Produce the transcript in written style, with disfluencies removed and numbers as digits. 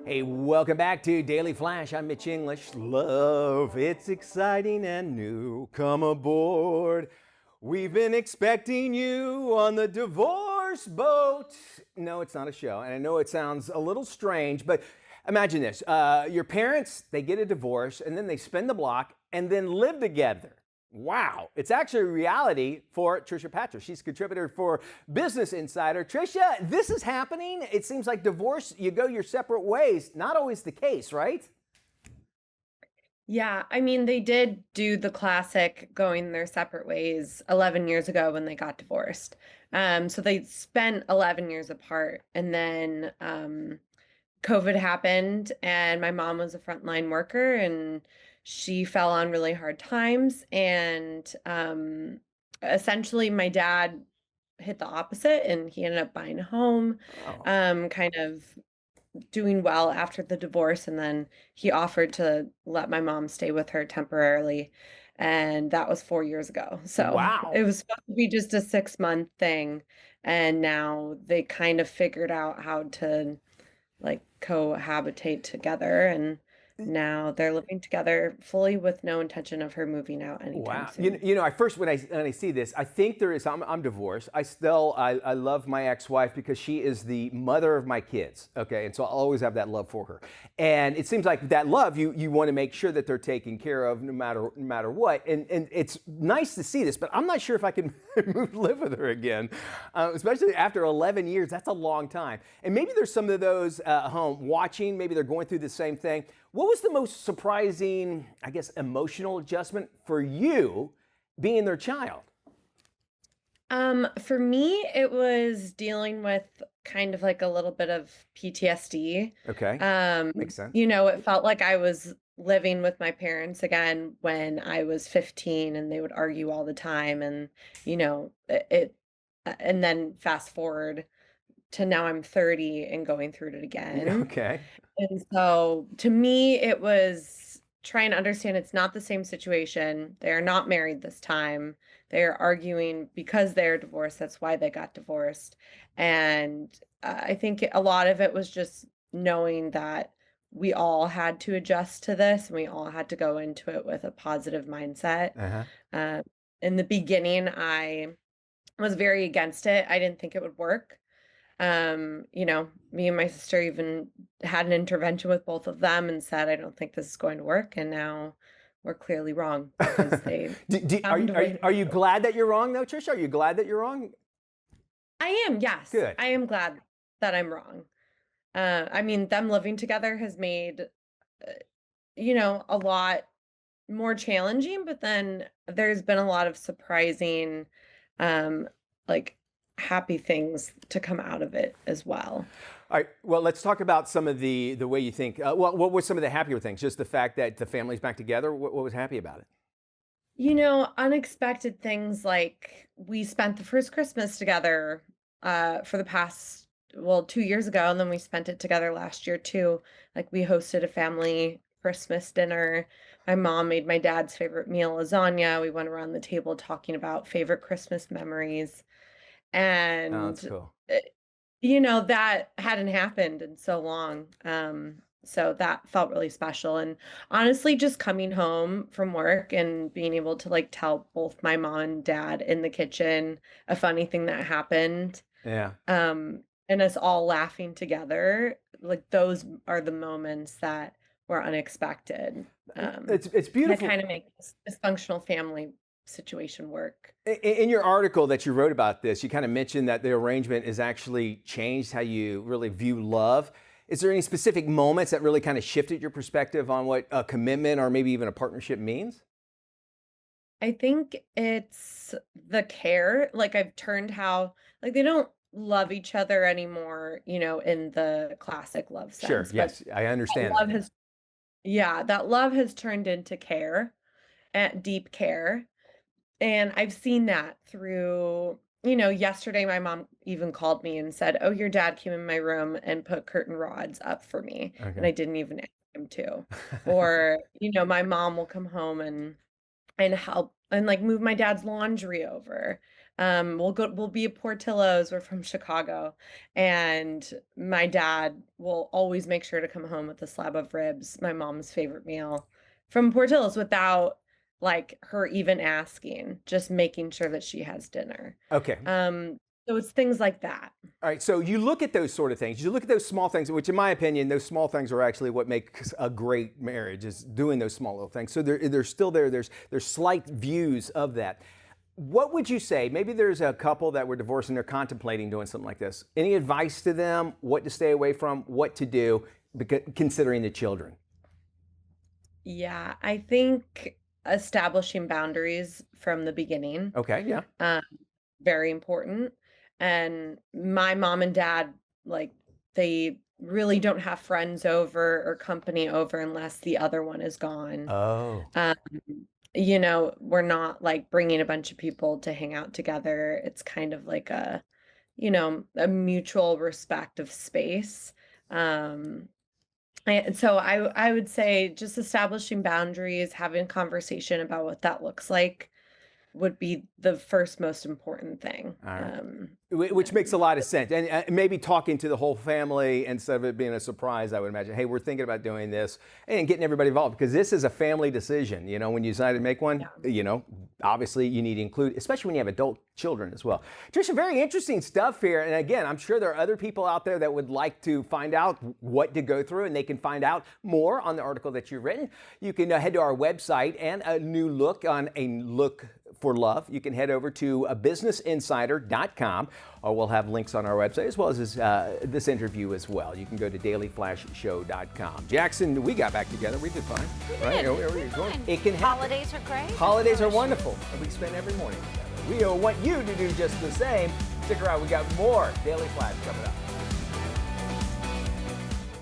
Hey, welcome back to Daily Flash. I'm Mitch English. Love, it's exciting and new. Come aboard. We've been expecting you on the divorce boat. No, it's not a show. And I know it sounds a little strange, but imagine this. Your parents, they get a divorce and then they spin the block and then live together. Wow, it's actually a reality for Tricia Patras. She's contributor for Business Insider. Tricia, this is happening. It seems like divorce, you go your separate ways. Not always the case, right? Yeah, I mean, they did do the classic going their separate ways 11 years ago when they got divorced. So they spent 11 years apart, and then COVID happened, and my mom was a frontline worker, and she fell on really hard times. And essentially, my dad hit the opposite, and he ended up buying a home, Oh, kind of doing well after the divorce, and then he offered to let my mom stay with her temporarily, and that was 4 years ago. So, wow. it was supposed to be just a 6-month thing, and now they kind of figured out how to, like, cohabitate together, and now they're living together fully with no intention of her moving out anytime Wow. You, soon. you know, I first when I see this, I think there is. I'm divorced. I love my ex-wife because she is the mother of my kids. Okay, and so I'll always have that love for her. And it seems like that love you want to make sure that they're taken care of no matter what. And it's nice to see this, but I'm not sure if I can move to live with her again, especially after 11 years. That's a long time. And maybe there's some of those at home watching. Maybe they're going through the same thing. What was the most surprising, I guess, emotional adjustment for you being their child? For me, it was dealing with kind of like a little bit of PTSD. Okay, makes sense. It felt like I was living with my parents again when I was 15 and they would argue all the time, and and then fast forward to now I'm 30 and going through it again. Okay. And so to me, it was trying to understand it's not the same situation. They are not married this time. They are arguing because they're divorced. That's why they got divorced. And I think a lot of it was just knowing that we all had to adjust to this and we all had to go into it with a positive mindset. Uh-huh. Uh, in the beginning, I was very against it. I didn't think it would work. Me and my sister even had an intervention with both of them and said, I don't think this is going to work. And now we're clearly wrong because they Are, found a are, way to are make you it work. glad that you're wrong, though, Trisha? Are you glad that you're wrong? I am, yes. Good. I am glad that I'm wrong. I mean, them living together has made, a lot more challenging, but then there's been a lot of surprising, um, like happy things to come out of it as well. All right. Well, let's talk about some of the way you think. What were some of the happier things? Just the fact that the family's back together. What was happy about it? Unexpected things like we spent the first Christmas together for the past, well, 2 years ago, and then we spent it together last year too. Like we hosted a family Christmas dinner. My mom made my dad's favorite meal, lasagna. We went around the table talking about favorite Christmas memories. Oh, that's And cool. that hadn't happened in so long. So that felt really special. And honestly, just coming home from work and being able to like tell both my mom and dad in the kitchen a funny thing that happened, Yeah. and us all laughing together, like those are the moments that were unexpected. It's That beautiful. kind of make this dysfunctional family situation work. In your article that you wrote about this, you kind of mentioned that the arrangement has actually changed how you really view love. Is there any specific moments that really kind of shifted your perspective on what a commitment or maybe even a partnership means? I think it's the care. Like I've turned how like they don't love each other anymore, in the classic love Sure. sense, but Yes, I that understand that. love Yeah. has yeah, that love has turned into care, deep care. And I've seen that through, yesterday my mom even called me and said, "Oh, your dad came in my room and put curtain rods up for me, and Okay. I didn't even ask him to." Or, my mom will come home and help and like move my dad's laundry over. We'll be at Portillo's. We're from Chicago, and my dad will always make sure to come home with a slab of ribs, my mom's favorite meal, from Portillo's without like her even asking, just making sure that she has dinner. Okay. So it's things like that. All right, so you look at those sort of things. You look at those small things, which, in my opinion, those small things are actually what makes a great marriage. Is doing those small little things. So they're still there. There's slight views of that. What would you say? Maybe there's a couple that were divorced and they're contemplating doing something like this. Any advice to them? What to stay away from? What to do? Considering the children. Yeah, I think establishing boundaries from the beginning, Okay. Yeah. um, very important. And my mom and dad, like, they really don't have friends over or company over unless the other one is gone. Oh. Um, we're not like bringing a bunch of people to hang out together. It's kind of like a mutual respect of space. Um, and so I would say just establishing boundaries, having a conversation about what that looks like would be the first most important thing. All right. Which makes a lot of sense. And maybe talking to the whole family instead of it being a surprise, I would imagine. Hey, we're thinking about doing this, and getting everybody involved, because this is a family decision. When you decide to make one, obviously you need to include, especially when you have adult children as well. Tricia, very interesting stuff here. And again, I'm sure there are other people out there that would like to find out what to go through, and they can find out more on the article that you've written. You can head to our website, and a new look on A Look for Love. You can head over to businessinsider.com, or we'll have links on our website as well as this interview as well. You can go to dailyflashshow.com. Jackson, we got back together. We did fine. We did. Fine. It can happen. Holidays are great. Holidays are wonderful, and we spend every morning together. We want you to do just the same. Stick around. We got more Daily Flash coming up.